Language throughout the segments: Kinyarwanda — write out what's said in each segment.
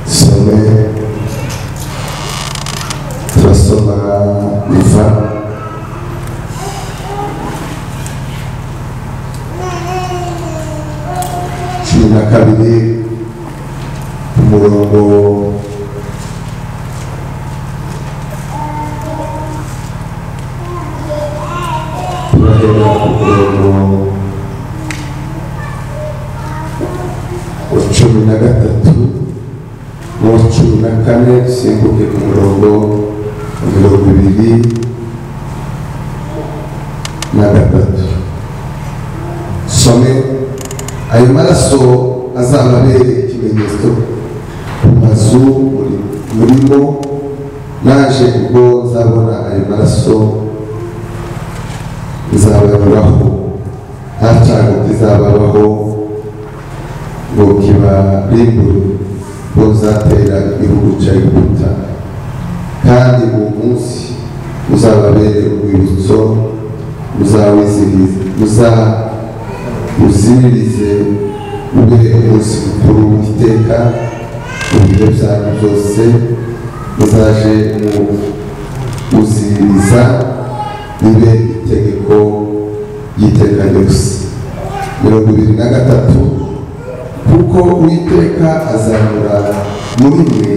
some turasoma iva cumi na kabiri umurongo turahera ku murongo wa cumi na gatatu n'uwa cumi na kane dusimbuke ku murongo wa mirongo ibiri na gatatu. Some ayo maraso azababere ikimenyetso ku mazu murimo, naje ubwo nzabona ayo maraso nzababaraho, nta cyago kizababaho ngo kibarimbure, ngo nzatera igihugu cya Egiputa, kandi uwo munsi uzababere urwibutso, muziririze ube umunsi mukuru w'iteka mu bihe byanyu byose, muzaje muziririza bibe itegeko ry'iteka ryose. 23 kuko Uwiteka azanyura muri mwe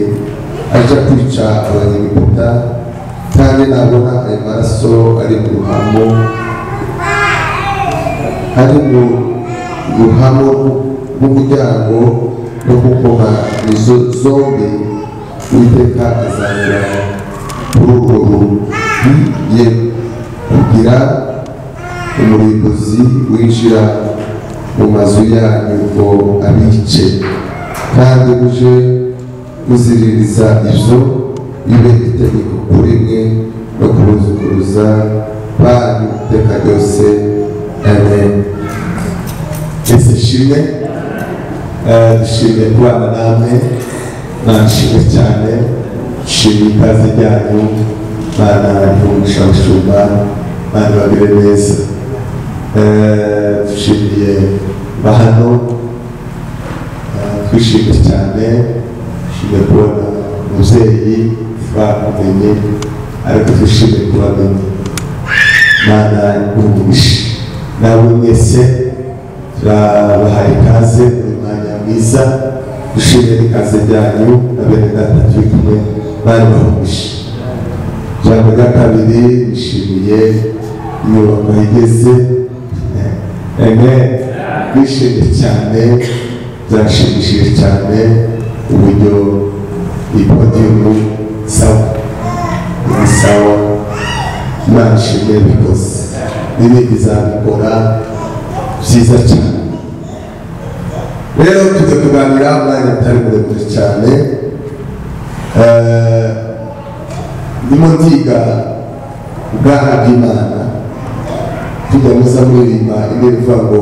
aja kwica abanyegiputa, kandi nabona ayo maraso ari mu ruhamo rw'umuryango no ku nkoma izo zombi, Uwiteka azanyura kuri urwo rubiye kugira umurimbuzi winjira mu mazu yanyu ngo abice, kandi muje muziririza ivyo bibe itegeko kuri mwe no kubuzukuruza banyu iteka ryose. Amen. Yesu shimwe. Dushimye kubana namwe, nashimwe cyane, shimye ikaze ryanyu, Mana y'umugisha w'ishumba, Mana bagire neza. Dushimiye bahano, twishimye cyane, dushimye kubona umubyeyi twakumenye, ariko twishimye kubamenya. Mana y'umugisha, nawe mwese turabahaye ikaze muri mwanya mwiza, dushimye n'ikaze ryanyu na bene data turi kumwe, Mana y'umugisha. Ijambo rya kabiri, nishimiye inyubako igeze. Bishimye cyane, byashimishije cyane uburyo ipodiumu sawa, Imana ishimwe bikoze, n'ibindi izabikora byiza cyane. Rero tujya kuganira umwanya utari muremure cyane, ndimo ndiga ubwana bw'Imana, tujya muza muririmba indi bivuga ngo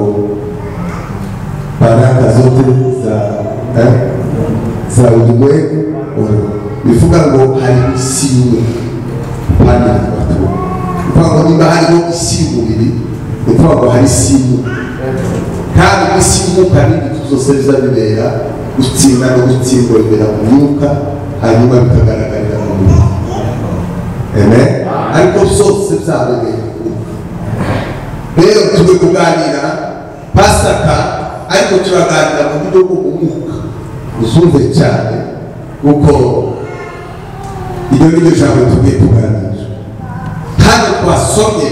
baraka zote za ulimwengu, bivuga ngo hari isi imwe kandi bivuga ngo niba hariho isi y'umubiri, bivuga ngo hari isi imwe, kandi isi y'umwuka n'ibintu byose bizabibera gutsinda no gutsindwa bibera mu mwuka, hanyuma bikagaragarira mu mubiri. Amen. Ariko byose byabibera. Rero turi kuganira Pasaka, ariko turaganira mu buryo bw'umwuka, uzumve cyane kuko iryo ni ryo jambo tugiye kuganira. Hano twasomye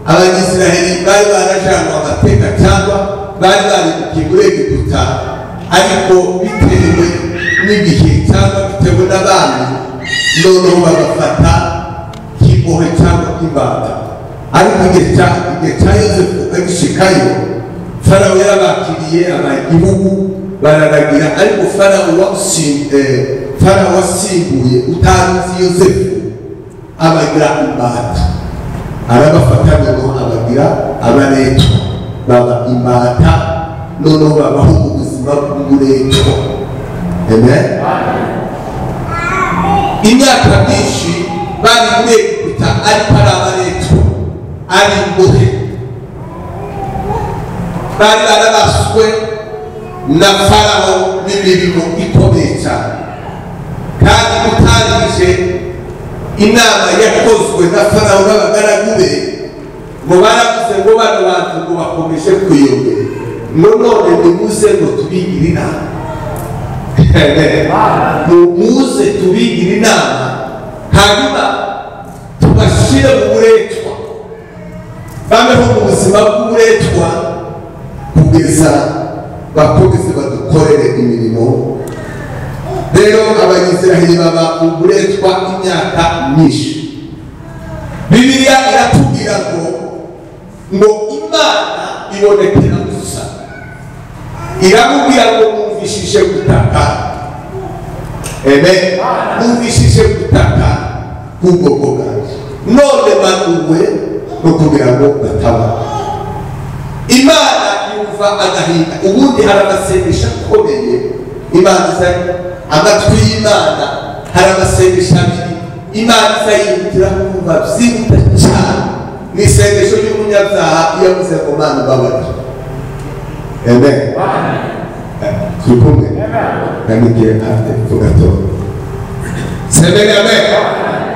Abanyisiraheli bari barajanywe amateka cyangwa bari barimukiye muri Egiputa, ariko bitewe n'igihe cyangwa bitewe n'abami, noneho bagafata nk'imbohe cyangwa nk'imbata. Ariko igihe cya Yosefu agishikayo, Farawo yarabakiriye abanyagihugu bararagira, ariko Farawo wasimbuye utazi Yosefu abagira imbata, arabafata noneho abagira abaretwa, baba imbata, noneho babaho ubuzima bw'uburetwa. Amen. Imyaka myinshi bari muri Egiputa, ariko ari abaretwa, ari imbohe, bari barabaswe na Farawo n'imirimo ikomeye cyane kandi utangije inama yakozwe na Farawo n'abagaragu be ngo baravuze ngo bano bantu ngo bakomeje kwiyongera none nimuze ngo tubigire inama muze tubigire inama hanyuma tubashyire mu buretwa babeho mu buzima bw'uburetwa kugeza bakomeze badukorere imirimo. Rero Abanyisiraheli baba mu buretwa imyaka myinshi. Bibiliya iratubwira ngo Imana ibonekera Musa iramubwira ngo mwumvishije gutaka mwumvishije gutaka k'ubwoko bwanjye none banuwe no kugira ngo batabara. Imana yumva agahinda. Ubundi hari amasengesho akomeye Imana izanye amatwi y'Imana, hari amasengesho abiri Imana izayihutira kumva byihuta cyane. Ni isengesho ry'umunyabyaha iyo avuze ngo Mana ubabarire. Amen. Turi kumwe nanigiye ate tugato semene. Amen.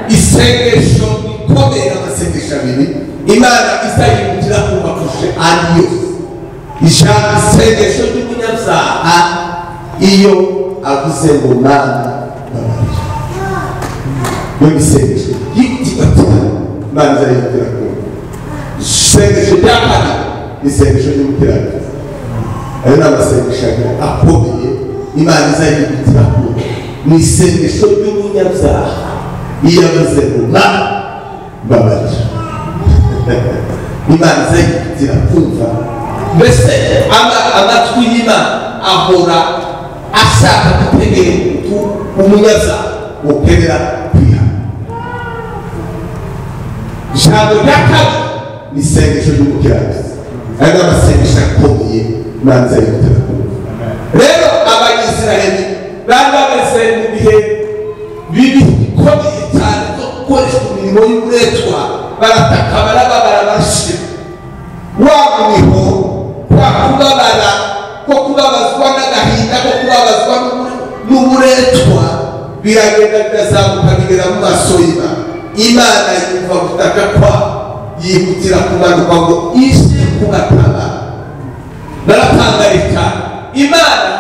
Isengesho rikomeye amasengesho abiri Imana izayihutira kumva kurusha andi yose. Ijambo isengesho ry'umunyabyaha iyo avuze ngo Mana ubabarire. Yo isengesho yihutirwa cyane Imana izayihutira kumva. Isengesho rya kabiri isengesho ry'umukiranutsi. Ayo ni amasengesho akomeye Imana izayihutira kumva. Ni isengesho ry'umunyabyaha iyo avuze ngo Mana ubabarire. Imana izayihutira kumva. Mbese amatwi y'Imana ahora ashaka gutegera umunyabyaha ukenera kwihana. Ijambo rya kabiri ni isengesho ry'umukiranutsi. Ayo ni amasengesho akomeye Imana izayihutira kumva. Rero Abanyisiraheli bari bameze mu bihe bibi bikomeye cyane byo gukoresha imirimo y'uburetwa. Barataka barababara barashira. Wa muniho kwa kubabara ko kubabazwa n'agahinda ko kubabazwa n'uburetwa biragenda birazamuka bigera mu maso y'Imana. Imana yumva gutaka kwa yihutira kumanuka ngo ije kubataba. Baratangaye cyane. Imana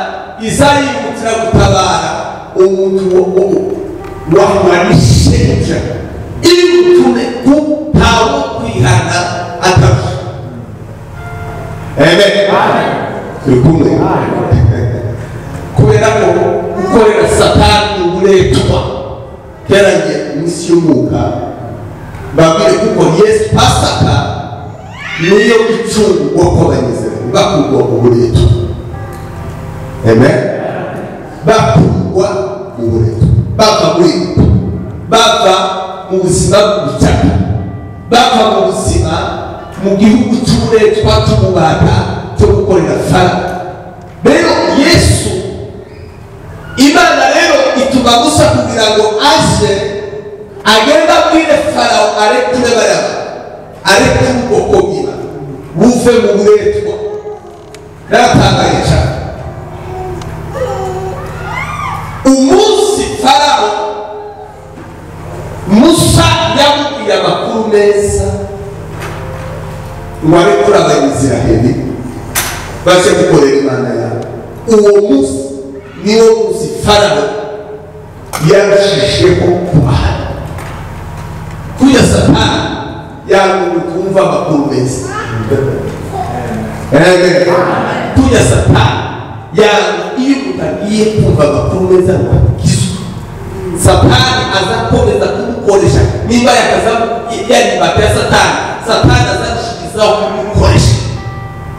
izayihutira gutabara umuntu wahanisheja ibutume kutawo kwihana atabasha. Amen. Turi kumwe kubera ko gukorera Satani uburetwa keragiye iminsi y'umwuka babwire kuko Yesu Pasaka niyo icungurwa kw'Abanyisiraheli bakurwa mu buretwa. Amen. Bakurwa mu buretwa bava muri bava mu buzima bw'ubutaka bava mu buzima mu gihugu cy'uburetwa cy'umubata cyo gukorera Farawo. Rero Yesu Imana rero ituma Musa kugira ngo aje agenda abwire Farawo arekure baraba arekure ubwoko bw'Imana buve mu buretwa. Naratangaye cyane umunsi Farawo Musa yamubwiye amakuru meza ngo arekure Abanyisiraheli baje gukorera Imana yabo. Uwo munsi niwo munsi Farawo yarushijeho kubahana. Kuya Satani yangu kumva amakuru meza. Kuya Satani yangu iyo utagiye kumva amakuru meza n'abakizo Satani azakomeza kumukoresha nimba yari batya Satani azashikizaho kumukoresha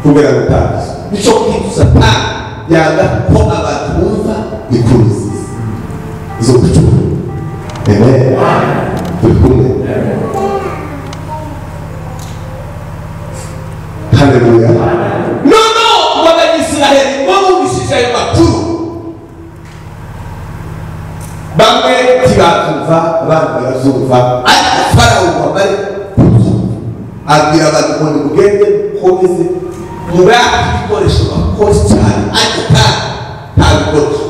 kubera gutaza. Nico kintu Satani yanga ko abantu bumva ikuruzi zo kuchukua. Amen. Tukumwe. Hallelujah. No, Abanyisiraheli bumvishije ayo makuru. Bamwe tibatumva abandi barazumva. Farawo wabari abwira abantu ngo mugende mukomeze mubaka ibikoresho bakoze cyane ariko nta bikoresho.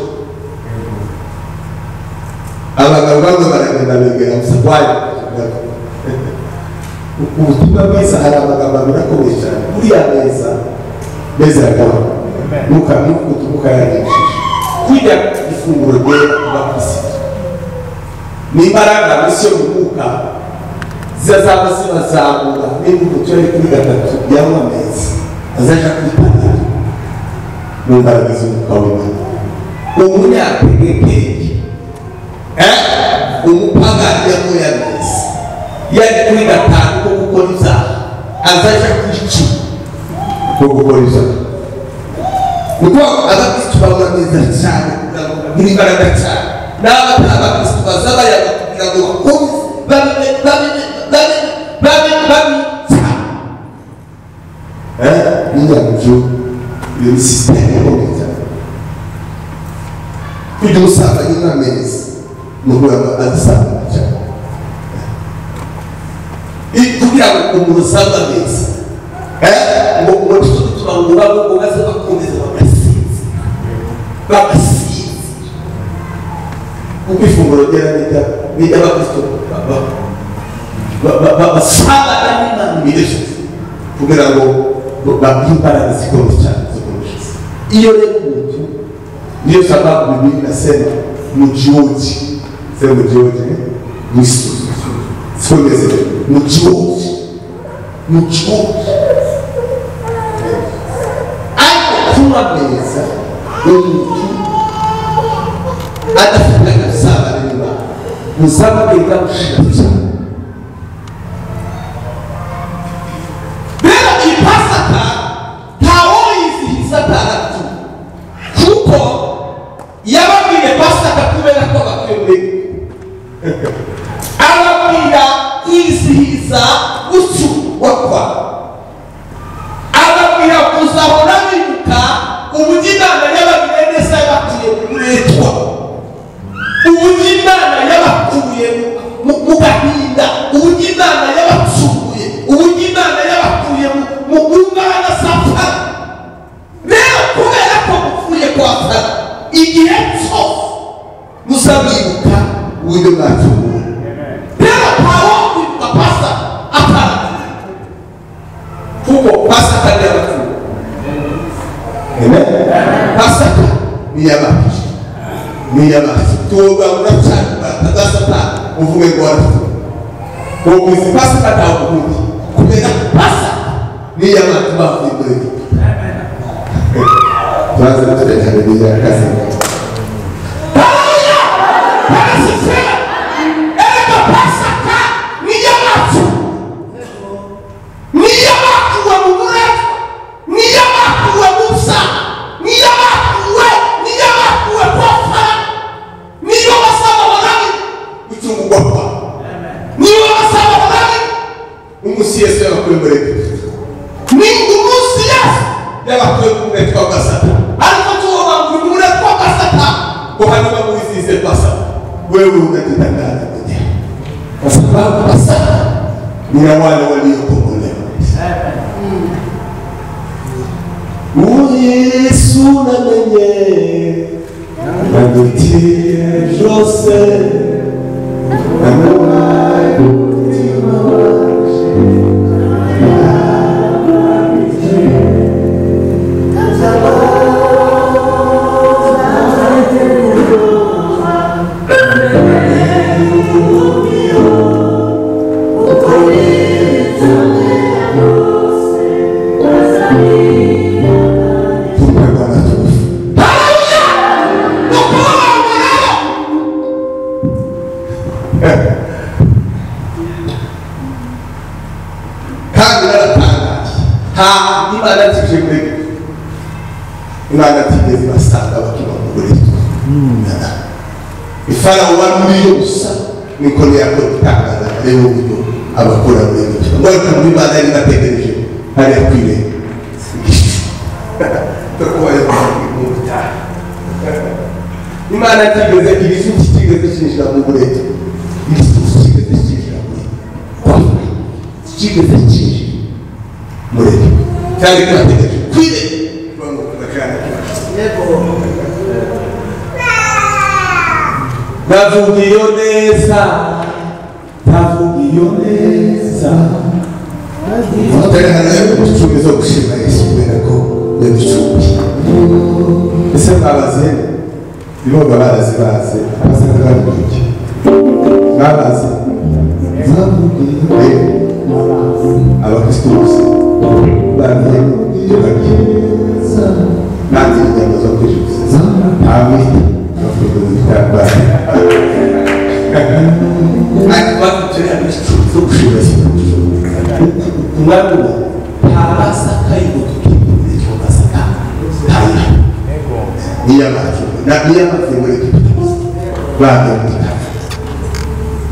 Abagabo bamwe baragenda begera gusa kwaje ubutumwa bwiza. Hari abagabo birakomeye cyane uriya meza yakaba muka yagishije kurya ifunguro ryera bakisi n'imbaraga misiyo y'umwuka zizaba zibazamura n'imbuto yo kuri gatatu y'ama meza azaja kwitangira mu mbaraga z'umwuka w'Imana. Umunyategekeye umupagani yamuya meza yari kuri gatanu ko gukora ibyaha azaja kwica ko gukora ibyaha. Nuko abakristo babona neza cyane kugira imbaraga cyane n'abatari abakristo bazaba kugira ngo bakomeze n'inyanjo iyo sisiteme ikomeye cyane kugira ubusambanyi n'ameza nuko adusambana cyane kugira ngo umuntu usanga neza ngo tuba ngo baze bakomeza bagasiza kuko ifunguro ryera n'abakristo basabana n'Imana imigisha kugira ngo bagire imbaraga zikomeye cyane zo kurusha. Iyo rero umuntu niyo sababu Biblia inasema mjioji Kristo sikomeze mjioji tuma meza umuntu adafite gusaba n'Imana musaba bega mushira cyane. Rero ipasaka ntawoyizihiza taratu kuko yababwiye pasaka kubera ko bakwemeye ababwira kwizihiza gucurwa kwa ababwira kuzahora bibuka uburyo Imana yababwiye neza yabatuye kuretwa, uburyo Imana yabakuye mu gahinda, uburyo Imana yabacunguye, uburyo Imana yabakuye mu ngana safari. Rero kubera ko mupfuye kwa Sara igihe cyose muzabibuka uburyo mwacunguwe. Rero ntawo kwibuka pasa atari kuko pasaka y'abapfuye. Amen. Pasaka ni y'abapfuye tuba uracana atazasata uvuge ngo warapfuye ubu izi pasaka ntawo kubundi kubera pasaka ni y'abantu bavuye muri baza turekane n'iyakazi. Haleluya! Pasaka erega pasaka ni y'abapfuye, ni y'abakuwe mu buretwa, ni y'abakuwe mu byaha, ni y'abakuwe kwa Farawo, niyo basaba barani gucungurwa kwa, niyo basaba barani umunsi Yesu yabakuwe muri Egiputa, ni umunsi Yesu yabakuwe mu buretwa bwa Satani. Ariko tuba mu buretwa bwa Satani ngo hanyuma muwizihize Pasaka wewe unajitangaza mwenyewe kwa sababu Pasaka ni ya wale waliokombolewa. Yesu namenye nagutie Jose Imana tigeze basanga bakiba mu buretwa. Ifarawo wari muri gusa niko yakora gutangaza rero uburyo abakora muri Egiputa ngo ariko Imana yari bategereje hari akwire Imana tigeze tigeze cyinjira mu buretwa, tigeze cyinjira muri Egiputa cyari bategereje ndavuga iyo neza ndavuga iyo neza Mutera icumi zo gushima Yesu kubera ko yaducunguye ese mwabaze biboga barazibaze abasanga babivuge mwabaze abakristo bose bamye iyo bagiye nanjye inyama zo kwijuza ntamwita bavuga mu bitambaro ariko badutere icumi zo gushima Yesu umwanya ntabasaka y'ubutuki icyo basaka ntayo niyabaki nabiyabaki muri kitabo bande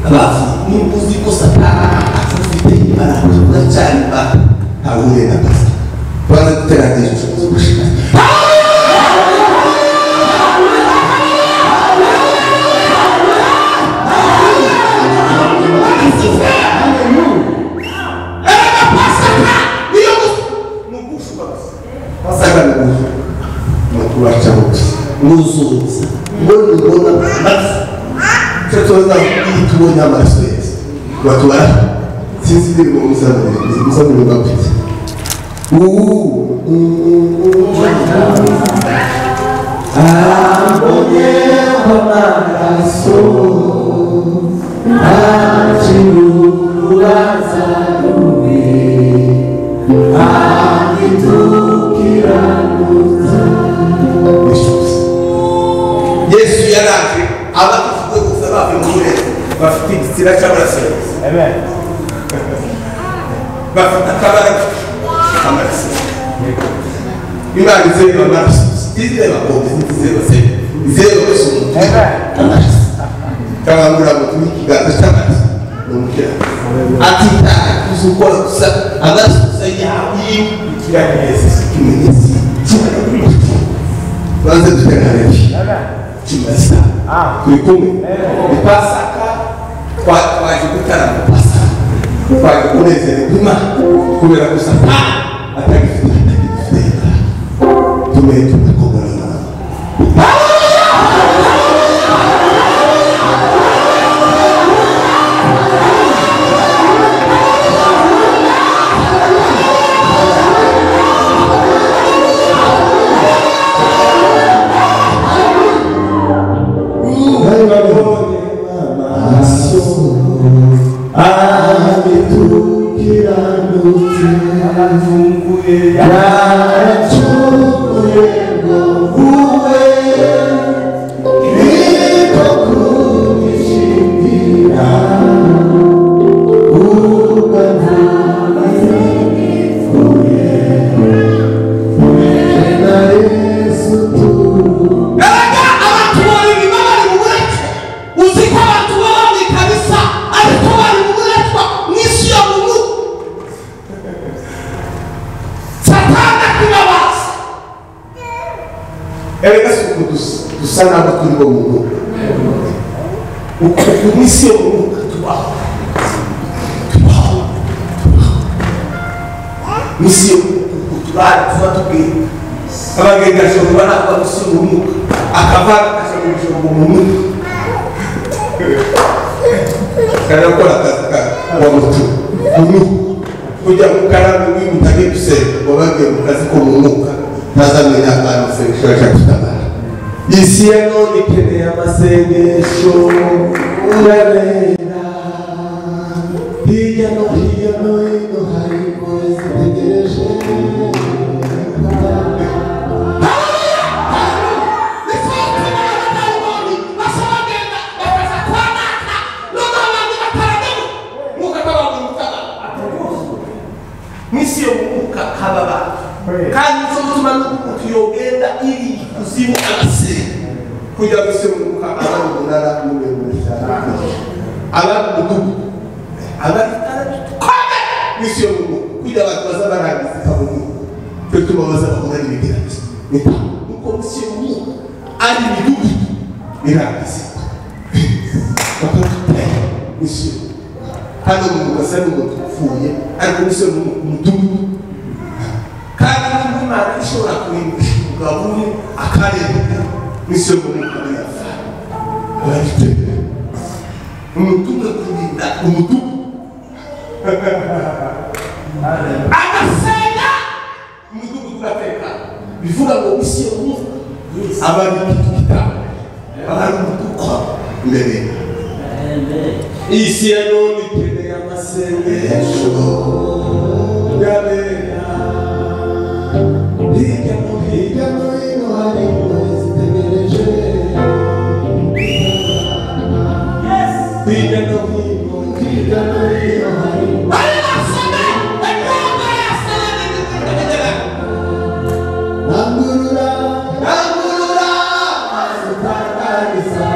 abafi nimuzi ko satana afite imbaraga cyane ahure na basa bana teragije cyo gushika nuzuza mbona mazi cyatoza itubonye amaraso yese batubara sinzi biri mu muzamuri bapfite abonye amaraso acirubaza rubi agitukiranuza Yesu yaraje abavuga gusa bafite bafite igitsina cy'amaraso amen bafite akabara amaraso Imana izera amaraso izera bombe izera se izera Yesu amaraso kangura mutu kiganza cy'amaraso n'umukira atita kuzukora gusa amaraso yawe ikirangeze kimenyetso banze duteranire Chimasa. Kuri kumwe. Ni Pasaka twaje gutarama Pasaka. Twaje kunezera Imana kubera gusa atagifite. Tumekubona. Sana bakuri bo mugo ukumisi umuka tubaho misi utubara tubatubwe abagenda cyo bana bamusura umuka akavara akasho mu muka kana kora kaka wa mutu kujya mukarame w'imutage bise wabage mukazi ko mu muka ntazamenya abantu se shaka kutabara isi ya none ikeneye amasengesho urarera hirya no hino hari impuhwe zitegereje misi yo muka hababa kandi nzotuma n'umuntu yogenda iri kuzimu abase kujya guse muka abari munara muremure cyane abari mudugu abari kome misi yo muka kujya abantu baza barangiza kabugu twe tubabaza bakora ibigerageza nuko misi yo muka ari midugu irangiza misi hano mu basa n'umuntu upfuye ariko misi yo mudugu kandi n'Imana ishobora kurinda umugabo akareba misi yo muka yafa abafite umudugudu agasenga umudugudu ugateka bivuga ngo isi yo mwuka abari kitugitabo abari umudugudu imbere isi ya none ikeneye amasengesho y'abera hirya no hino hari ingore zitegereje hirya no hino hari nangurura azutangariza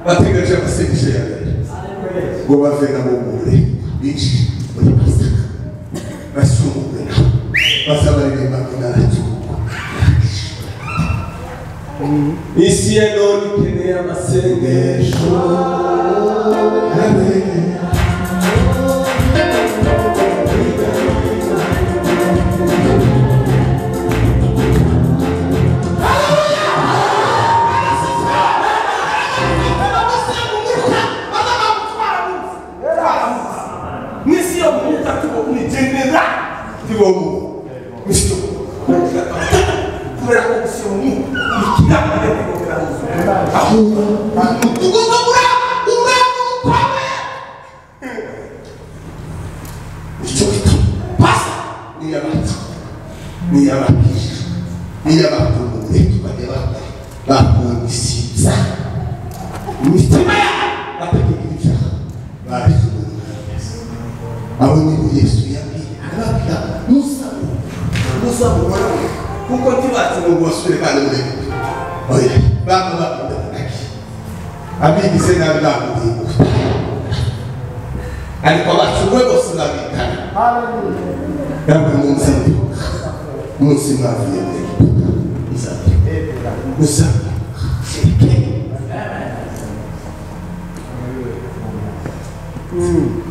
bategereje amasengesho yawe ngo bave nabo mure binjire muri pasaka basumure nabo bazabaririmba inaratu isi ya none ikeneye amasengesho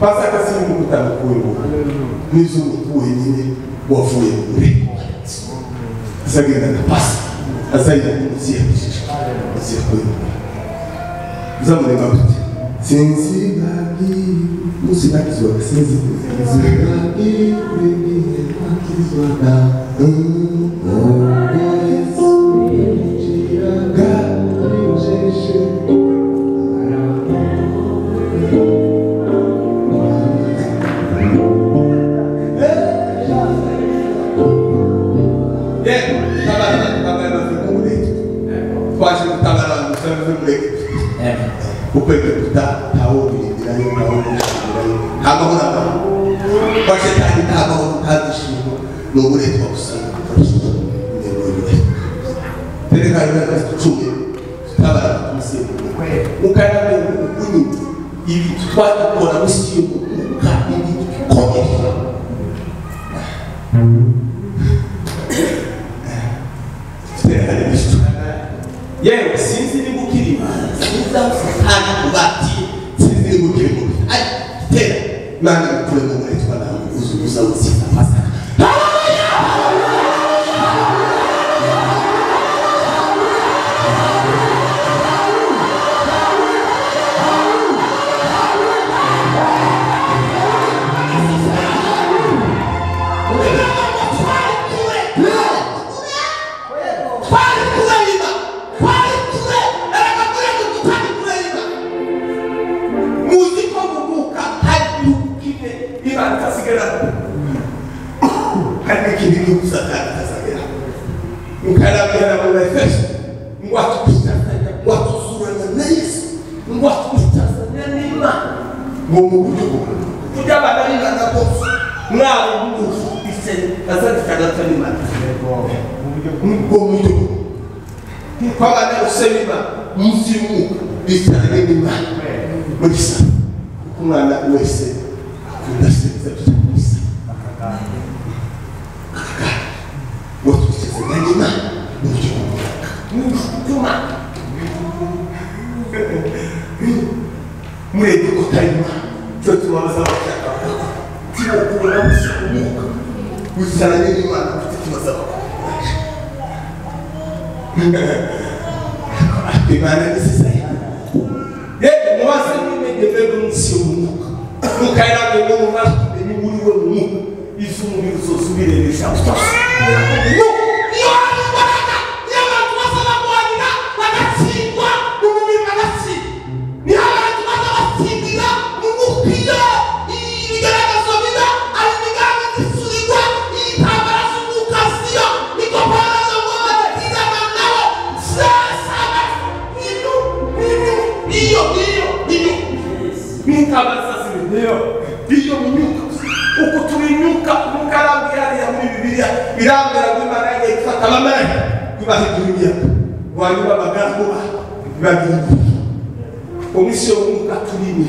Pasaka si mkutano kwenye nizo mkuwe nini wafuye kure asagenda na pasa asayida kumuzia kumuzia kwenye zamani mabati sinzi bagi musibakizwa sinzi bagi kwenye bakizwa da azadikana tanimana uburyo kwabana usema mzimu bitaranye n'Imana muri sa umwana wese kudaseza byose wotuse n'Imana uburyo kuma mureke kutayima cyo tubaza abashaka tibo kubona musumuka usaranye n'Imana tubaza Imana nisisaya yeye mwase nimegebe musumuka mukaira ngo mumara ni muri we mu ifumu bizosubire bishafu Iyo munyuka uko tubinyuka mukarambira ya muri Bibiliya irambira kw'Imana yifata amamara kubahiduriya wanyuba bagambo bagira omisyo muka tulimi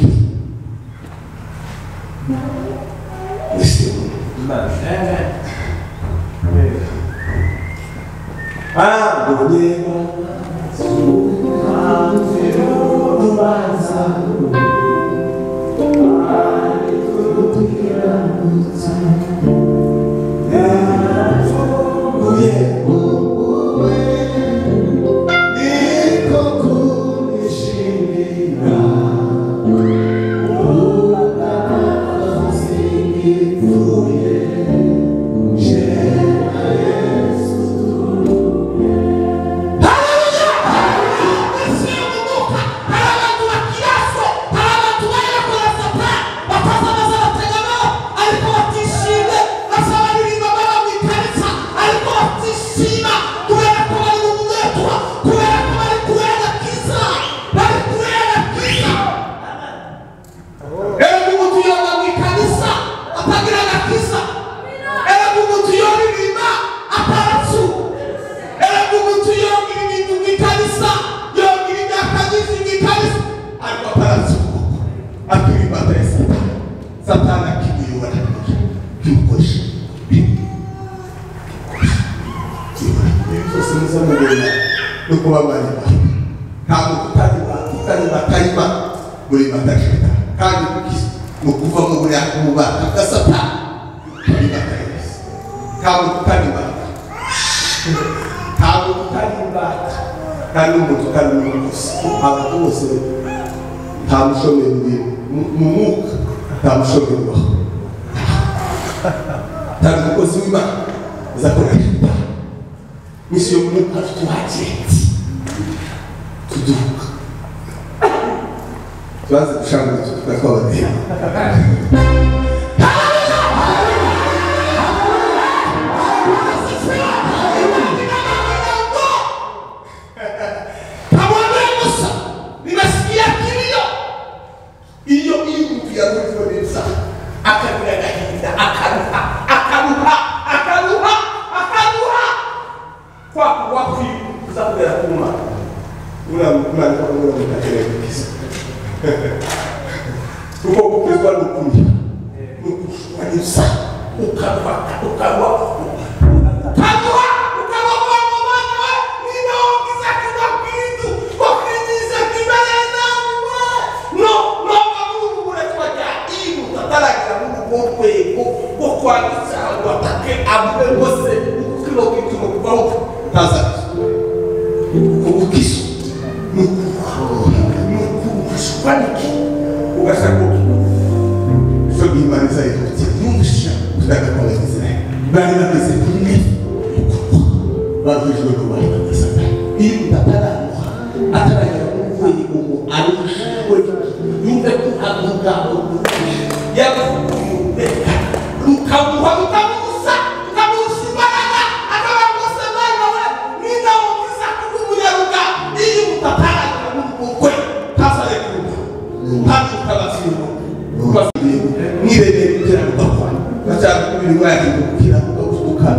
mwari gukiranuka gutuka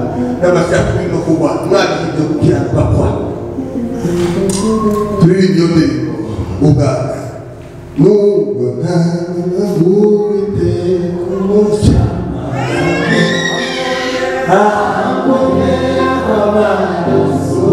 n'amacakubiri no kugwa mwari ibyo gukiranuka kwa turirimba ndirimbo ubwana nubwo ntamuwite kumucama ahamwe amaraso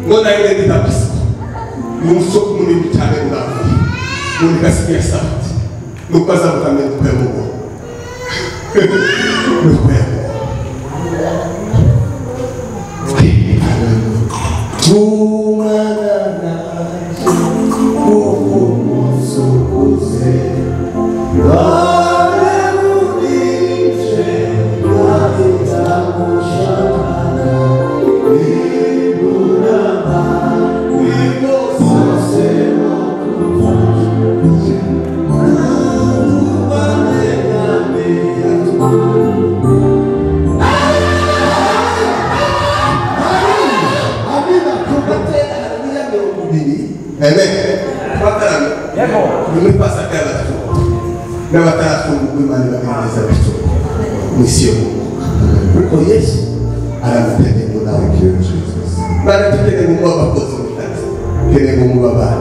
Nona ile ditapisa. Musoko muri cyane ndavuye. Muri kasiya sabati. Nukaza mukamenya kwa Mungu. Misiyo kuko Yesu aramutegeka nawe Yesu barategeka ngo bakoze ubutaka kene ngo mubabana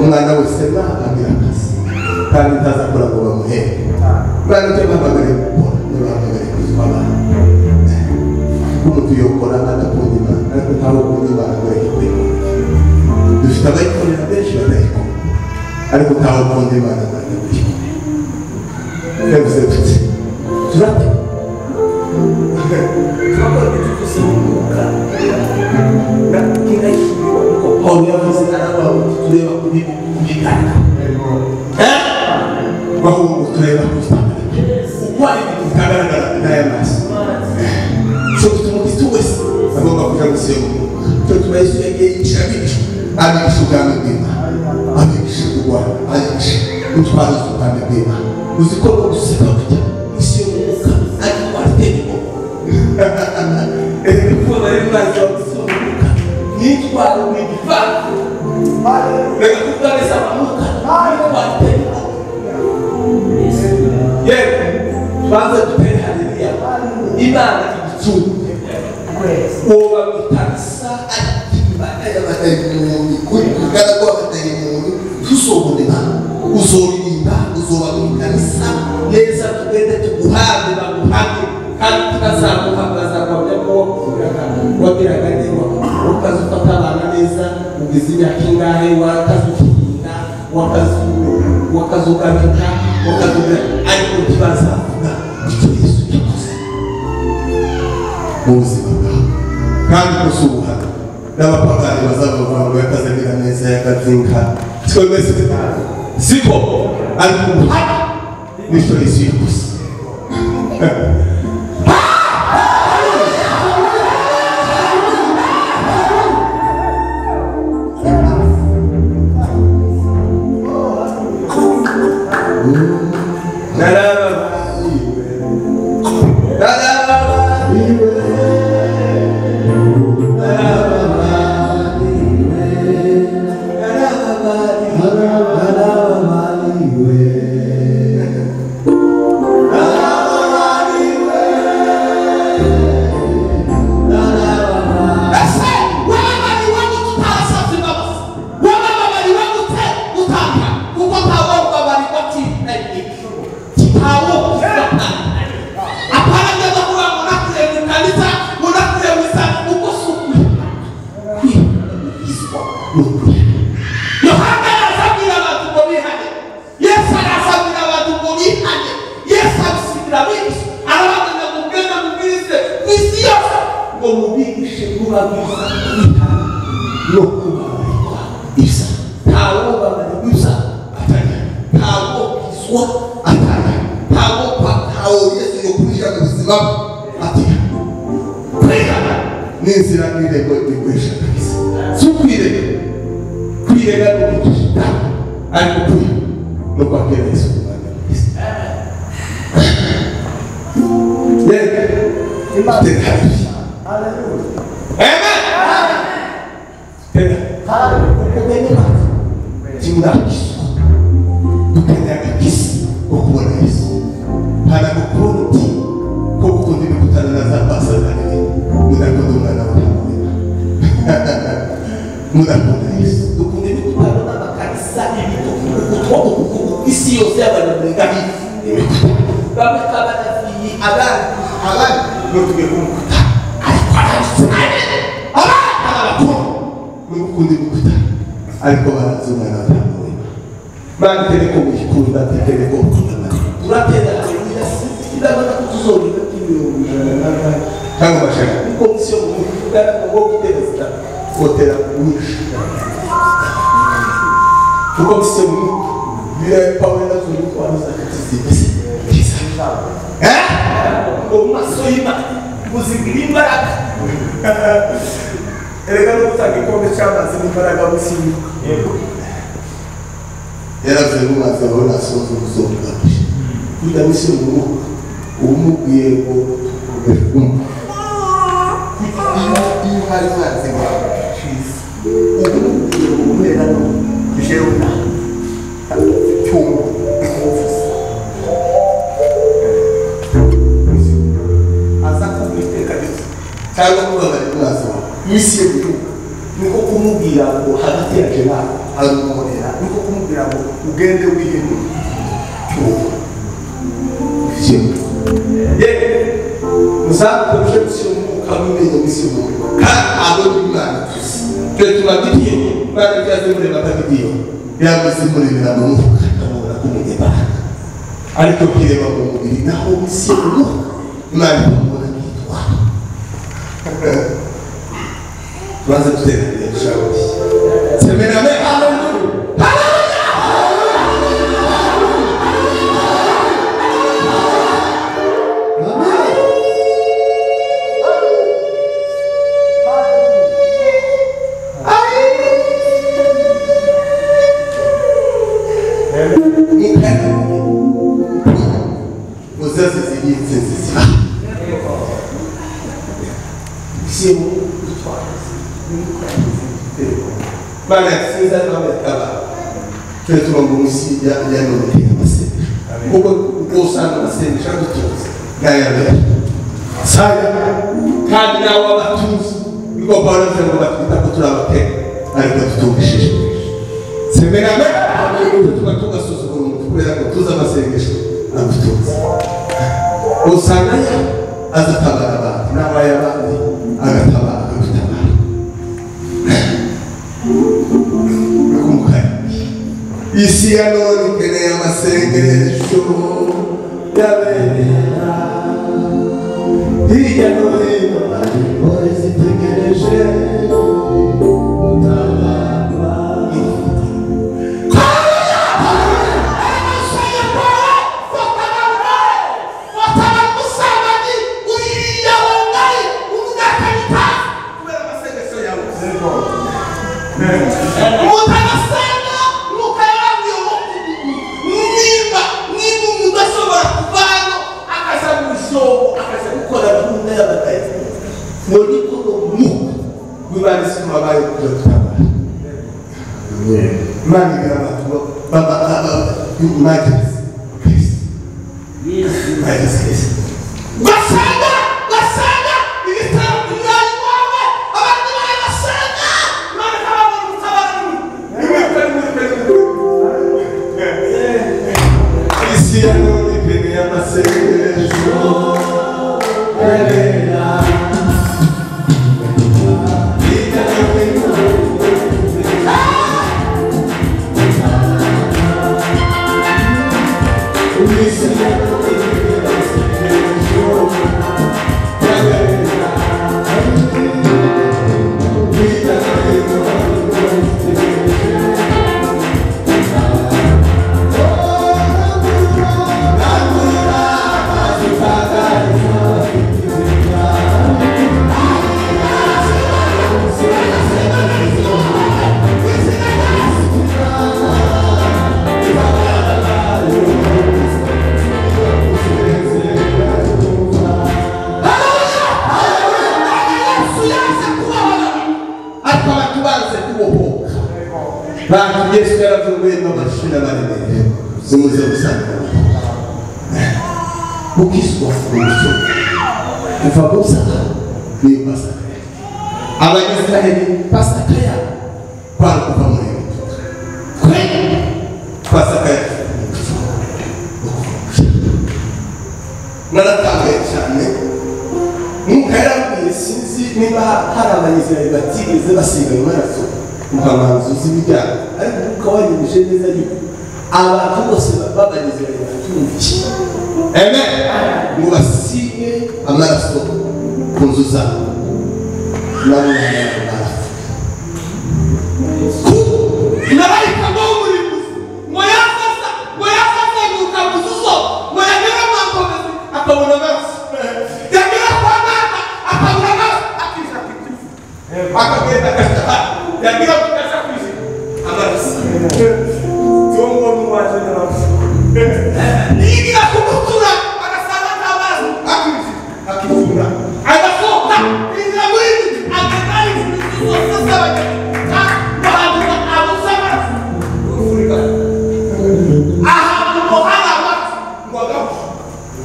umwana wese agira akazi kandi tazakora ngo bamuhere barategeka bagare gukora n'abagare kuzwaba umuntu yokora adakunda Imana ariko ntawe ukunda Imana ngo yikwe dufite abayikorera benshi batayikora ariko ntawe ukunda Imana ngo yikwe yavuze tuti turate twakora ibintu byose na kinaishi ko Paulo yavuze araba tureba kuri bigana bahungu tureba kustana kwani bikagaragara naye masi so tumukitu wese agomba kuja musiyo cyo tumayisu yake ichabisho abisho gamwe bima abisho kwa abisho utwara upande bima uzikora guseka kujya isiyo muka ari kwateko kwa bari bazo gusohoka nitwara ubiva reka kugareza amuka ari kwateko Banza dupere haleluya Imana igicucu oba bitansa akimana y'abatayimuni kuri kugara kwa batayimuni tusobonera uzoririmba uzoba mukanisa neza tugende tuguhande baguhande kandi tukazaguhagaza kwabya ko wagiraganirwa ukazufata abana neza ugize imyaka ingahe wakazukinga wakazuganika ariko ntibazavuga icyo Yesu yakoze mu buzima bwawe kandi kusubuhana n'abapagani bazavuga ngo yakazanira neza yakazinka twemeze siko ariko ubuhana nicyo Yesu yakoze ariko barazumwa n'abatamwe bandi tereko bikunda tereko kundana turatenda haleluya ndabona ko tuzobika k'ibirungo cyangwa bashaka komisiyo mu kugana ngo guteza hotela nyinshi komisiyo mu bira pawe na zo twaza kutizibise umaso yima muzigira imbaraga erega no gutanga ikombe cy'amazi n'imbaraga musimi yaravuze ngo maze abona sozo kuzoga kugira misi mu umubwiye ngo iyo hari mazi ngo cheese umubwiye ngo umera no jeuna cyumba cyangwa kubabara umwazi wawe misi y'ubu niko kumubwira ngo hagati ya jena hari umurera niko kumubwira ngo ugende wihinu muzakoreshe misi y'umwuka mumenye misi y'umwuka kandi abo n'imana tuzi twe tubagiye bari byaze mureba atagiye yamaze murebera mu mwuka ndabona kumenya imbaraga ariko kireba mu mubiri naho misi y'umwuka imana ikamubona nkitwara tuanze kutengeneza ushauri. Semeni amen. Uzazi zigitse zizima. Simu Mana sinza n'abataba twe turongo musi ya none y'amase kuko usanga amasenge dutuze ngayabera saya kandi nawo abatuzi biko baranze ngo batwita ko turabate ariko tutubishije semera me tuba tugasuzugura umuntu kubera ko tuza amasengesho agutuze usanga azatabara abandi n'abaya abandi agatabara isi ya none ikeneye amasengesho y'abera hirya no hino intore zitegereje gutabarwa Mani gramatura, baba, imagens, imagens. Basada, ele está brilhando igual, a banda vai basada, não acaba de falar. Esse ano de venha ser Yesu yaravuye n'abashira bari zimuze gusanga ukiswa fuso ufabusa ni pasaka Abayisraeli pasaka ya kwa kuva muri kwe pasaka naratangaye cyane mukayabwiye sinzi niba hari Abayisraeli batigeze basiga amaraso ukamanza uzi ibijyanye ariko ukawanyumije neza yuko abantu bose babageze bacyumviye amen ngo basige amaraso ku nzu zabo nabo Malaika muri ngo yafasa yuka muzuzo ngo yagera mangomezi akabona basi yagera kwa mama akabona basi akisha kitu akagenda kashaka yagera kukasha kwishi amaraso tongo mwaje na basi nigira kumutura akasaba tabazi akifuna agasoka inzira muri akatari muzuzo sasa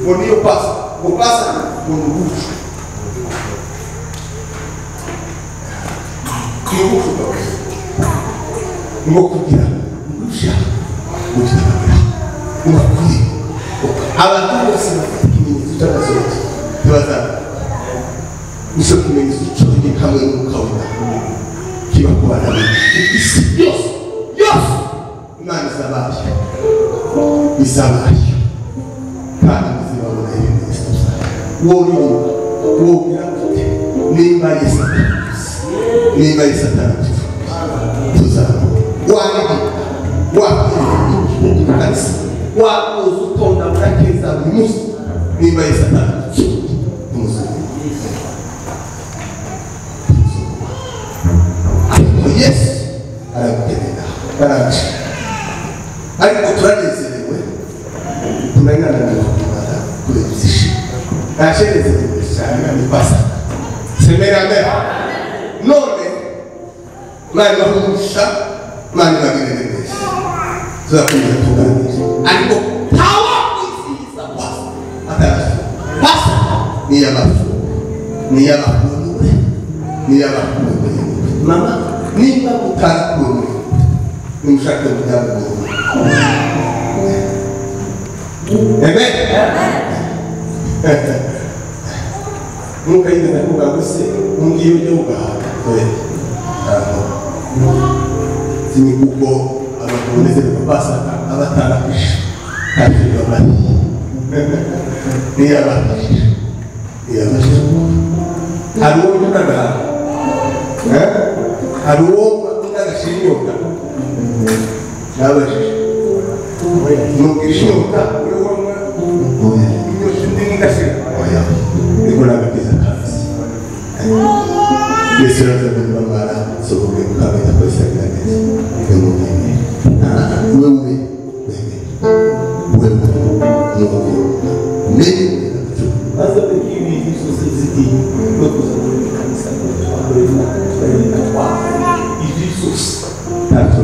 Bonio passa no bucho. Ngo kugira ngusha kugira ngakuri abantu bose bafite ikimenyetso cy'agasozi tubaza nicyo kimenyetso cy'ubundi kamwe n'ukabona kiba ku bana isi yose imana izabaye kandi izibabona ibintu wowe nimba ari satani tuzaba wakikanisa wakoze utonda murakeza buri munsi nimba ari satani ariko yesu aragukenera araje ariko turanezerewe tunanganira kumara kurebyisha nasherezerewe cyane ni pasa semera mbere none mari bahumusha mari bagirene neza tuzakomeza tuganire ariko tawa kwisiza pasa ataraje pasa ni y'abakunure mama nimba mutakunure nimushake mujyabuguru amen nunca ainda kuvuga você dia eu gato sini kuko abakomeze bapasa abatara kisha kandi babari ni abari haruwo kunaga haruwo kunaga shinyoka nabaje nukishoka wewe iyo shindi ngashira nikona kabisa kazi Yesu anasema mara sokoke kabisa kwa Instagram wewe hasa pekini hizo sisi ndio kuzungumza kanisa kwa hiyo Jesus tatu